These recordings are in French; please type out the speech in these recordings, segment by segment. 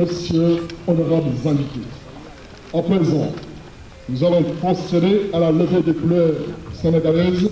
messieurs, honorables invités. À présent, nous allons procéder à la levée des couleurs sénégalaises.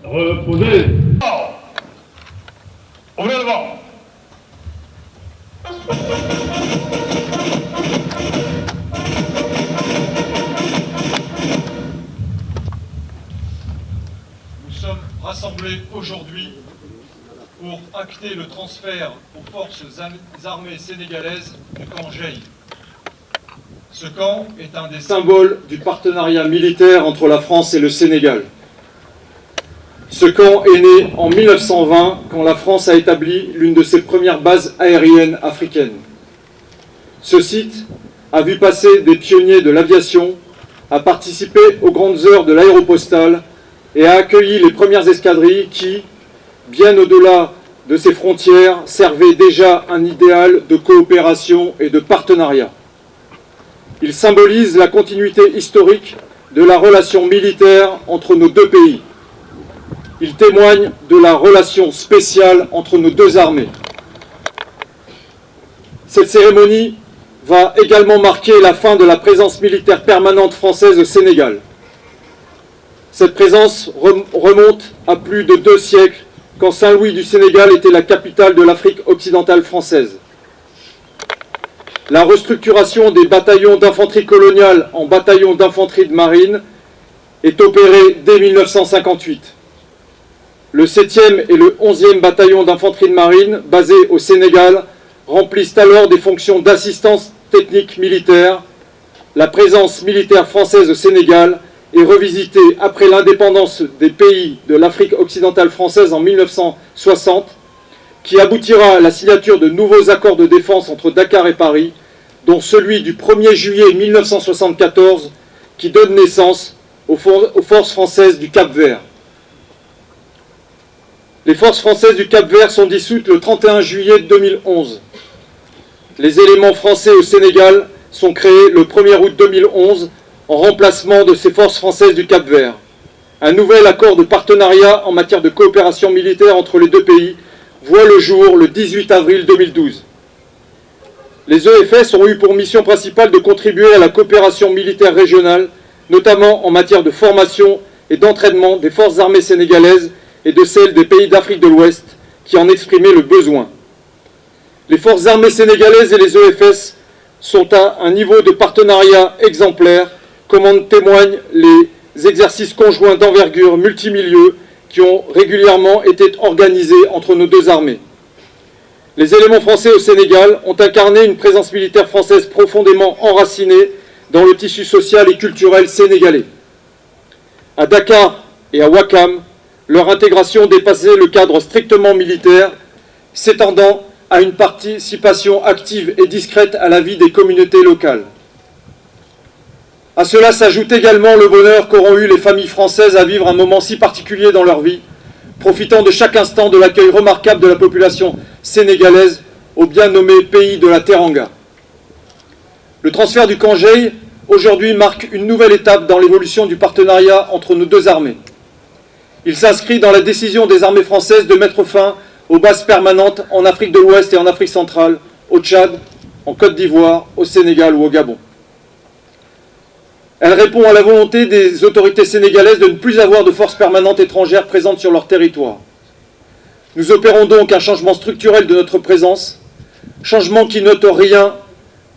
Reposez. Ouvrez le vent. Nous sommes rassemblés aujourd'hui pour acter le transfert aux forces armées sénégalaises du camp Jey. Ce camp est un des symboles du partenariat militaire entre la France et le Sénégal. Ce camp est né en 1920, quand la France a établi l'une de ses premières bases aériennes africaines. Ce site a vu passer des pionniers de l'aviation, a participé aux grandes heures de l'aéropostale et a accueilli les premières escadrilles qui, bien au-delà de ses frontières, servaient déjà un idéal de coopération et de partenariat. Il symbolise la continuité historique de la relation militaire entre nos deux pays. Il témoigne de la relation spéciale entre nos deux armées. Cette cérémonie va également marquer la fin de la présence militaire permanente française au Sénégal. Cette présence remonte à plus de 2 siècles, quand Saint-Louis du Sénégal était la capitale de l'Afrique occidentale française. La restructuration des bataillons d'infanterie coloniale en bataillons d'infanterie de marine est opérée dès 1958. Le 7e et le 11e bataillon d'infanterie de marine, basés au Sénégal, remplissent alors des fonctions d'assistance technique militaire. La présence militaire française au Sénégal est revisitée après l'indépendance des pays de l'Afrique occidentale française en 1960, qui aboutira à la signature de nouveaux accords de défense entre Dakar et Paris, dont celui du 1er juillet 1974, qui donne naissance aux forces françaises du Cap-Vert. Les forces françaises du Cap-Vert sont dissoutes le 31 juillet 2011. Les éléments français au Sénégal sont créés le 1er août 2011 en remplacement de ces forces françaises du Cap-Vert. Un nouvel accord de partenariat en matière de coopération militaire entre les deux pays voit le jour le 18 avril 2012. Les EFS ont eu pour mission principale de contribuer à la coopération militaire régionale, notamment en matière de formation et d'entraînement des forces armées sénégalaises et de celles des pays d'Afrique de l'Ouest qui en exprimaient le besoin. Les forces armées sénégalaises et les EFS sont à un niveau de partenariat exemplaire, comme en témoignent les exercices conjoints d'envergure multimilieux qui ont régulièrement été organisés entre nos deux armées. Les éléments français au Sénégal ont incarné une présence militaire française profondément enracinée dans le tissu social et culturel sénégalais. À Dakar et à Ouakam, leur intégration dépassait le cadre strictement militaire, s'étendant à une participation active et discrète à la vie des communautés locales. À cela s'ajoute également le bonheur qu'auront eu les familles françaises à vivre un moment si particulier dans leur vie, profitant de chaque instant de l'accueil remarquable de la population sénégalaise au bien nommé pays de la Teranga. Le transfert du camp Jey, aujourd'hui, marque une nouvelle étape dans l'évolution du partenariat entre nos deux armées. Il s'inscrit dans la décision des armées françaises de mettre fin aux bases permanentes en Afrique de l'Ouest et en Afrique centrale, au Tchad, en Côte d'Ivoire, au Sénégal ou au Gabon. Elle répond à la volonté des autorités sénégalaises de ne plus avoir de forces permanentes étrangères présentes sur leur territoire. Nous opérons donc un changement structurel de notre présence, changement qui n'ôte rien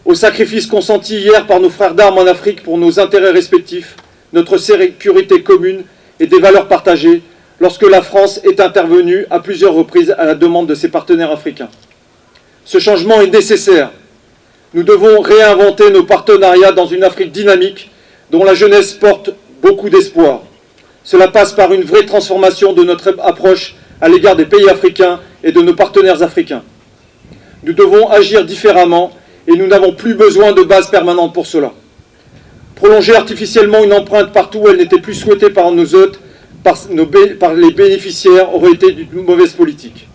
au sacrifice consenti hier par nos frères d'armes en Afrique pour nos intérêts respectifs, notre sécurité commune et des valeurs partagées, lorsque la France est intervenue à plusieurs reprises à la demande de ses partenaires africains. Ce changement est nécessaire. Nous devons réinventer nos partenariats dans une Afrique dynamique dont la jeunesse porte beaucoup d'espoir. Cela passe par une vraie transformation de notre approche à l'égard des pays africains et de nos partenaires africains. Nous devons agir différemment et nous n'avons plus besoin de bases permanentes pour cela. Prolonger artificiellement une empreinte partout où elle n'était plus souhaitée par nos hôtes, par les bénéficiaires, aurait été d'une mauvaise politique.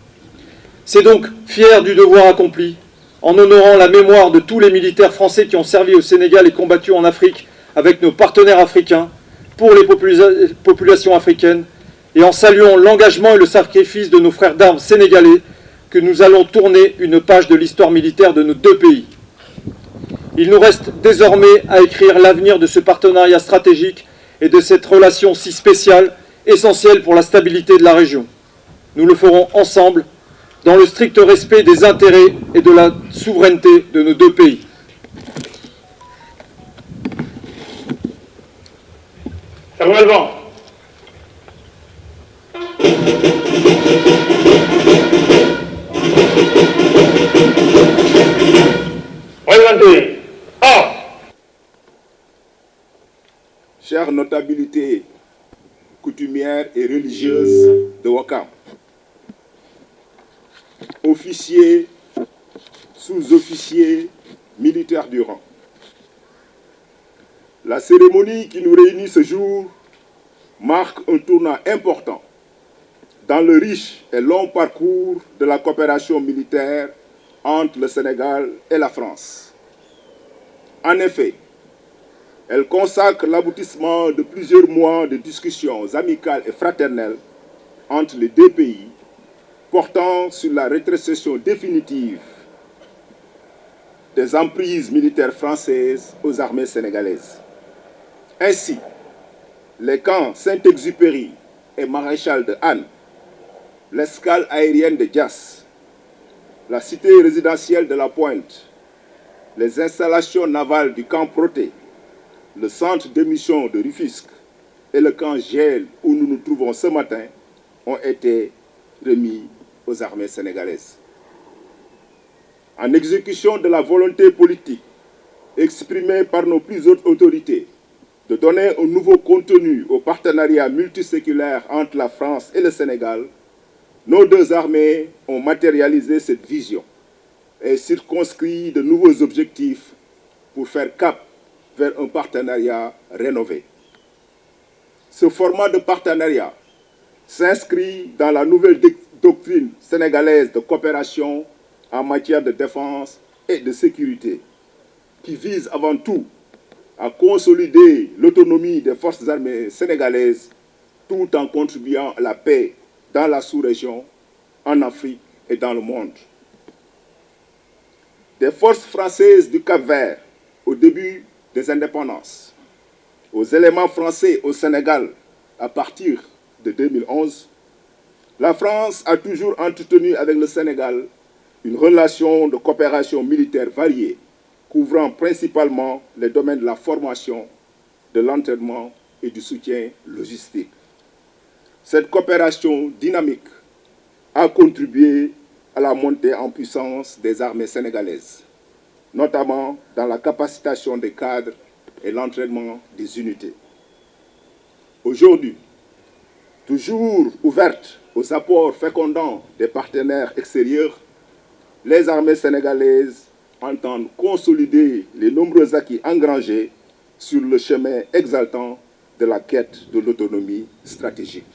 C'est donc fier du devoir accompli, en honorant la mémoire de tous les militaires français qui ont servi au Sénégal et combattu en Afrique avec nos partenaires africains, pour les populations africaines, et en saluant l'engagement et le sacrifice de nos frères d'armes sénégalais, que nous allons tourner une page de l'histoire militaire de nos deux pays. Il nous reste désormais à écrire l'avenir de ce partenariat stratégique et de cette relation si spéciale, essentielle pour la stabilité de la région. Nous le ferons ensemble, dans le strict respect des intérêts et de la souveraineté de nos deux pays. Samuel Vent. Présenté. Chères notabilités coutumières et religieuses de Ouakam, officiers, sous-officiers, militaires du rang, la cérémonie qui nous réunit ce jour marque un tournant important dans le riche et long parcours de la coopération militaire entre le Sénégal et la France. En effet, elle consacre l'aboutissement de plusieurs mois de discussions amicales et fraternelles entre les deux pays, portant sur la rétrocession définitive des emprises militaires françaises aux armées sénégalaises. Ainsi, les camps Saint-Exupéry et Maréchal de Hann, l'escale aérienne de Diass, la cité résidentielle de la Pointe, les installations navales du camp Proté, le centre d'émission de Rufisque et le camp Gel où nous nous trouvons ce matin ont été remis aux armées sénégalaises. En exécution de la volonté politique exprimée par nos plus hautes autorités de donner un nouveau contenu au partenariat multiséculaire entre la France et le Sénégal, nos deux armées ont matérialisé cette vision et circonscrit de nouveaux objectifs pour faire cap vers un partenariat rénové. Ce format de partenariat s'inscrit dans la nouvelle doctrine sénégalaise de coopération en matière de défense et de sécurité, qui vise avant tout à consolider l'autonomie des forces armées sénégalaises tout en contribuant à la paix dans la sous-région, en Afrique et dans le monde. Des forces françaises du Cap-Vert au début des indépendances, aux éléments français au Sénégal à partir de 2011, la France a toujours entretenu avec le Sénégal une relation de coopération militaire variée, couvrant principalement les domaines de la formation, de l'entraînement et du soutien logistique. Cette coopération dynamique a contribué à la montée en puissance des armées sénégalaises, notamment dans la capacitation des cadres et l'entraînement des unités. Aujourd'hui, toujours ouvertes aux apports fécondants des partenaires extérieurs, les armées sénégalaises entendent consolider les nombreux acquis engrangés sur le chemin exaltant de la quête de l'autonomie stratégique.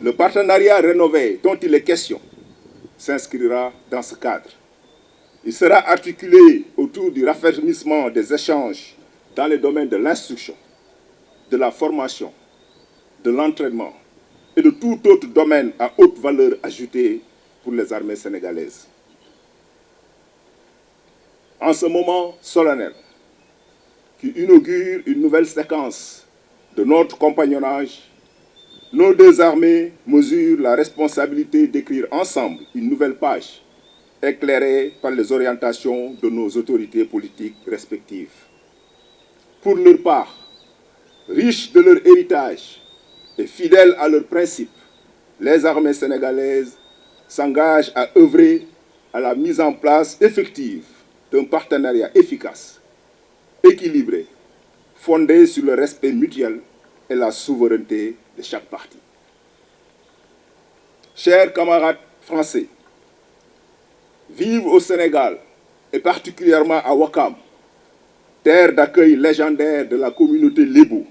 Le partenariat rénové dont il est question s'inscrira dans ce cadre. Il sera articulé autour du raffermissement des échanges dans les domaines de l'instruction, de la formation, de l'entraînement et de tout autre domaine à haute valeur ajoutée pour les armées sénégalaises. En ce moment solennel, qui inaugure une nouvelle séquence de notre compagnonnage, nos deux armées mesurent la responsabilité d'écrire ensemble une nouvelle page, éclairée par les orientations de nos autorités politiques respectives. Pour leur part, riches de leur héritage et fidèles à leurs principes, les armées sénégalaises s'engagent à œuvrer à la mise en place effective d'un partenariat efficace, équilibré, fondé sur le respect mutuel et la souveraineté de chaque partie. Chers camarades français, vivre au Sénégal et particulièrement à Ouakam, terre d'accueil légendaire de la communauté Lébou,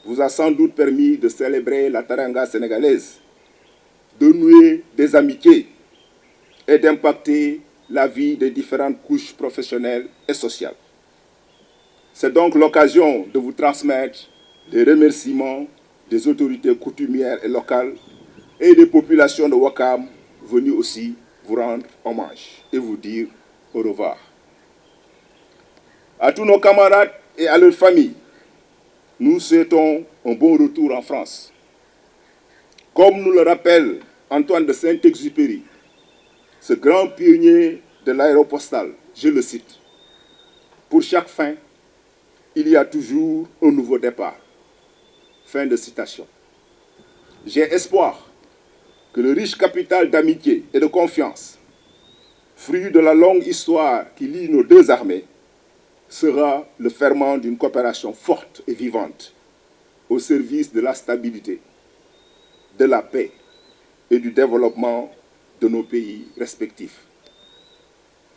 vous a sans doute permis de célébrer la Taranga sénégalaise, de nouer des amitiés et d'impacter la vie des différentes couches professionnelles et sociales. C'est donc l'occasion de vous transmettre les remerciements des autorités coutumières et locales et des populations de Ouakam venues aussi vous rendre hommage et vous dire au revoir. À tous nos camarades et à leurs familles, nous souhaitons un bon retour en France. Comme nous le rappelle Antoine de Saint-Exupéry, ce grand pionnier de l'aéropostale, je le cite, « Pour chaque fin, il y a toujours un nouveau départ. » Fin de citation. J'ai espoir que le riche capital d'amitié et de confiance, fruit de la longue histoire qui lie nos deux armées, sera le ferment d'une coopération forte et vivante au service de la stabilité, de la paix et du développement de nos pays respectifs.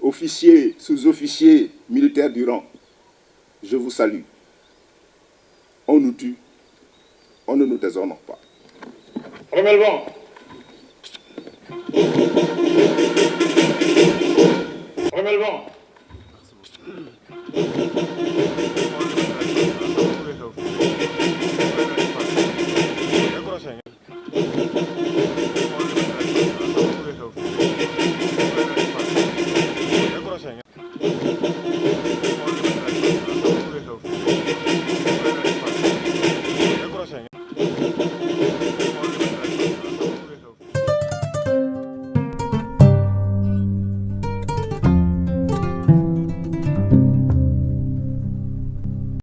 Officiers, sous-officiers, militaires du rang, je vous salue. On nous tue, on ne nous déshonore pas. Relèvement. Relèvement. Décroché.